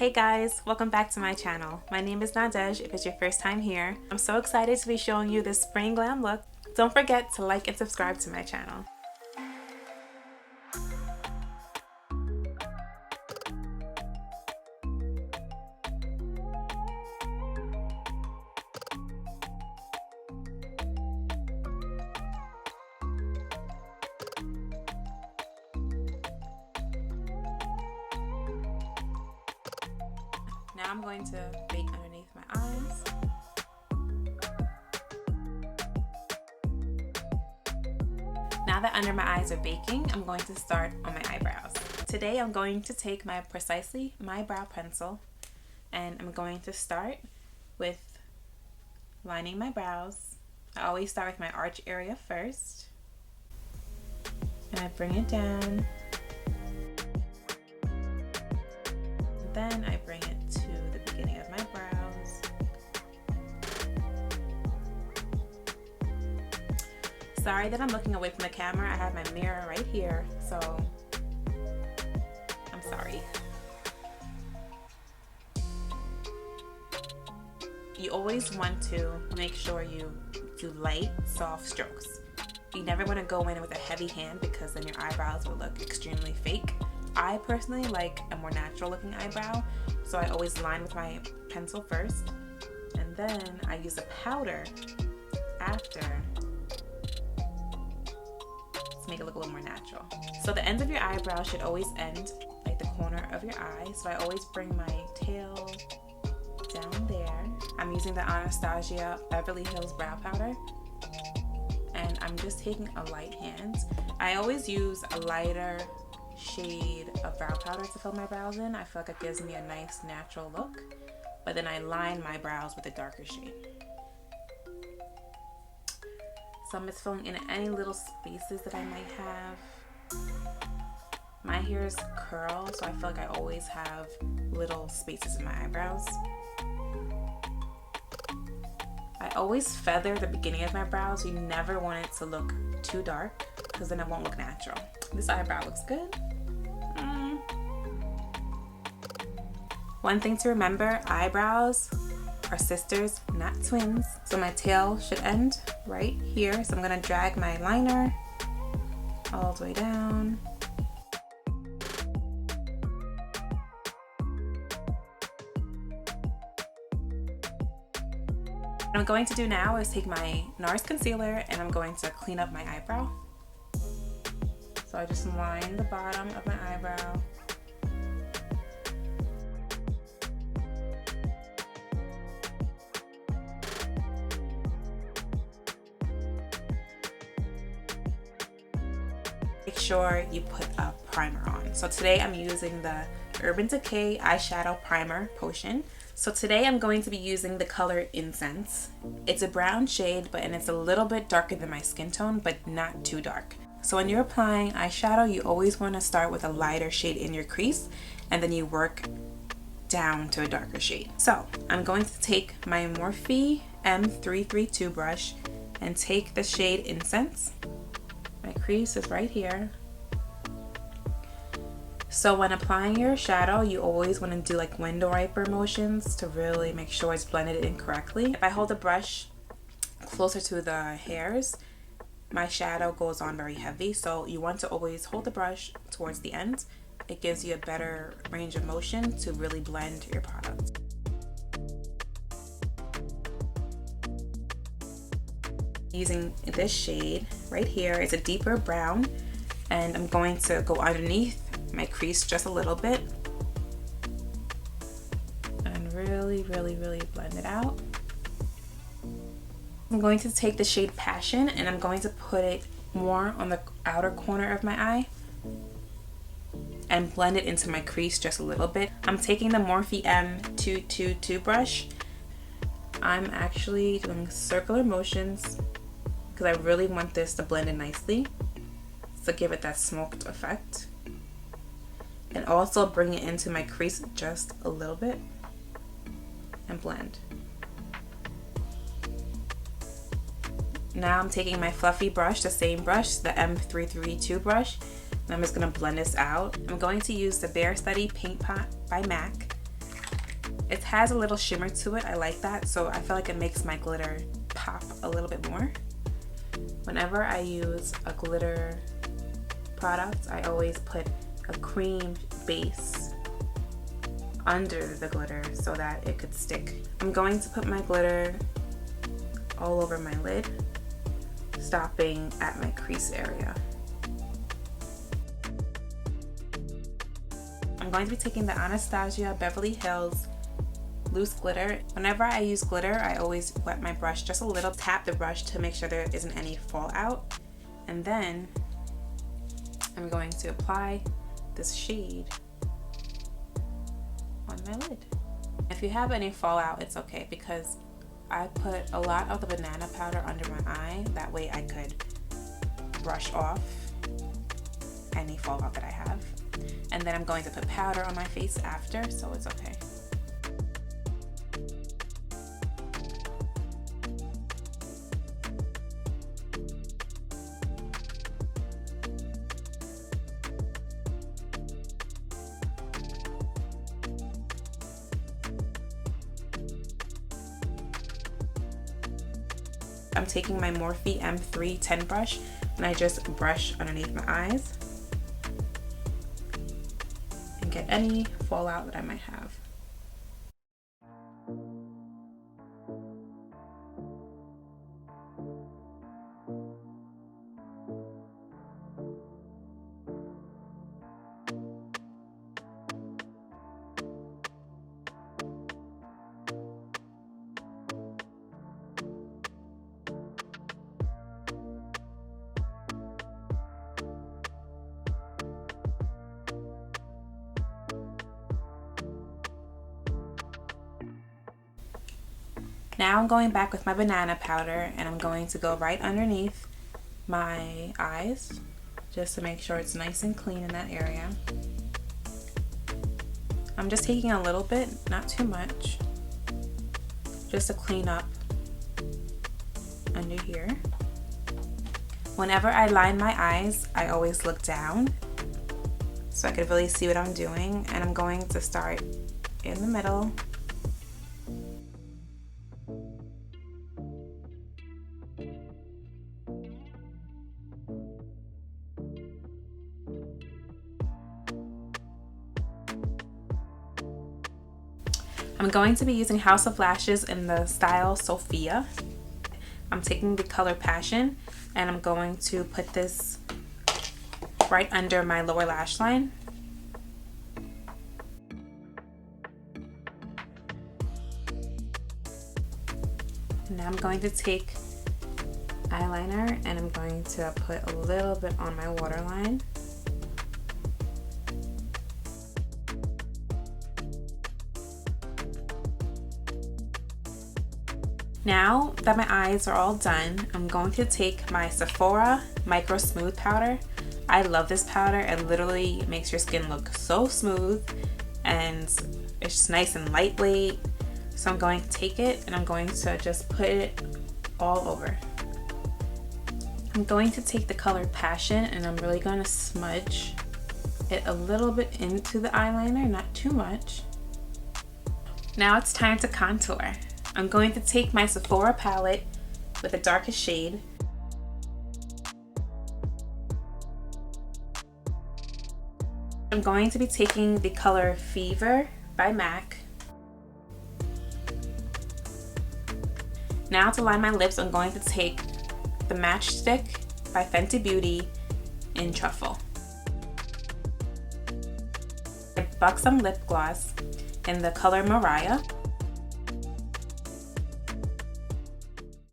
Hey guys, welcome back to my channel. My name is Nadej if it's your first time here. I'm so excited to be showing you this spring glam look. Don't forget to like and subscribe to my channel. Now I'm going to bake underneath my eyes. Now that under my eyes are baking, I'm going to start on my eyebrows. Today I'm going to take my Precisely My Brow Pencil and I'm going to start with lining my brows. I always start with my arch area first. And I bring it down. And then I bring it to the beginning of my brows. Sorry that I'm looking away from the camera. I have my mirror right here, so I'm sorry. You always want to make sure you do light, soft strokes. You never want to go in with a heavy hand because then your eyebrows will look extremely fake. I personally like a more natural looking eyebrow, so I always line with my pencil first, and then I use a powder after to make it look a little more natural. So the ends of your eyebrow should always end like the corner of your eye, so I always bring my tail down there. I'm using the Anastasia Beverly Hills brow powder, and I'm just taking a light hand. I always use a lighter shade of brow powder to fill my brows in. I feel like it gives me a nice natural look, but then I line my brows with a darker shade. So I'm just filling in any little spaces that I might have. My hair is curl, so I feel like I always have little spaces in my eyebrows. I always feather the beginning of my brows. You never want it to look too dark because then it won't look natural. This eyebrow looks good. One thing to remember, eyebrows are sisters, not twins. So my tail should end right here. So I'm gonna drag my liner all the way down. What I'm going to do now is take my Nars concealer and I'm going to clean up my eyebrow. So I just line the bottom of my eyebrow. Make sure you put a primer on. So today I'm using the Urban Decay eyeshadow primer potion. So today I'm going to be using the color Incense. It's a brown shade, and it's a little bit darker than my skin tone, but not too dark. So when you're applying eyeshadow, you always want to start with a lighter shade in your crease, and then you work down to a darker shade. So I'm going to take my Morphe M332 brush and take the shade Incense. My crease is right here. So when applying your shadow, you always want to do like window wiper motions to really make sure it's blended in correctly. If I hold the brush closer to the hairs, my shadow goes on very heavy. So you want to always hold the brush towards the end. It gives you a better range of motion to really blend your product. Using this shade right here, it's a deeper brown, and I'm going to go underneath my crease just a little bit and really blend it out. I'm going to take the shade Passion and I'm going to put it more on the outer corner of my eye and blend it into my crease just a little bit. I'm taking the Morphe M222 brush. I'm actually doing circular motions because I really want this to blend in nicely, so give it that smoked effect. And also bring it into my crease just a little bit and blend. Now I'm taking my fluffy brush, the same brush, the M332 brush, and I'm just gonna blend this out. I'm going to use the Bare Study Paint Pot by MAC. It has a little shimmer to it. I like that, so I feel like it makes my glitter pop a little bit more. Whenever I use a glitter product, I always put a cream base under the glitter so that it could stick. I'm going to put my glitter all over my lid, stopping at my crease area. I'm going to be taking the Anastasia Beverly Hills loose glitter. Whenever I use glitter, I always wet my brush just a little, tap the brush to make sure there isn't any fallout, and then I'm going to apply this shade on my lid. If you have any fallout, it's okay, because I put a lot of the banana powder under my eye. That way I could brush off any fallout that I have. And then I'm going to put powder on my face after, so it's okay. I'm taking my Morphe M3 10 brush and I just brush underneath my eyes and get any fallout that I might have. Now I'm going back with my banana powder and I'm going to go right underneath my eyes just to make sure it's nice and clean in that area. I'm just taking a little bit, not too much, just to clean up under here. Whenever I line my eyes, I always look down so I can really see what I'm doing, and I'm going to start in the middle. I'm going to be using House of Lashes in the style Sophia. I'm taking the color Passion and I'm going to put this right under my lower lash line. And now I'm going to take eyeliner and I'm going to put a little bit on my waterline. Now that my eyes are all done, I'm going to take my Sephora Micro Smooth powder. I love this powder. It literally makes your skin look so smooth and it's just nice and lightweight. So I'm going to take it and I'm going to just put it all over. I'm going to take the color Passion and I'm really going to smudge it a little bit into the eyeliner, not too much. Now it's time to contour. I'm going to take my Sephora palette with the darkest shade. I'm going to be taking the color Fever by MAC. Now to line my lips, I'm going to take the Matchstick by Fenty Beauty in Truffle. Buxom Lip Gloss in the color Mariah.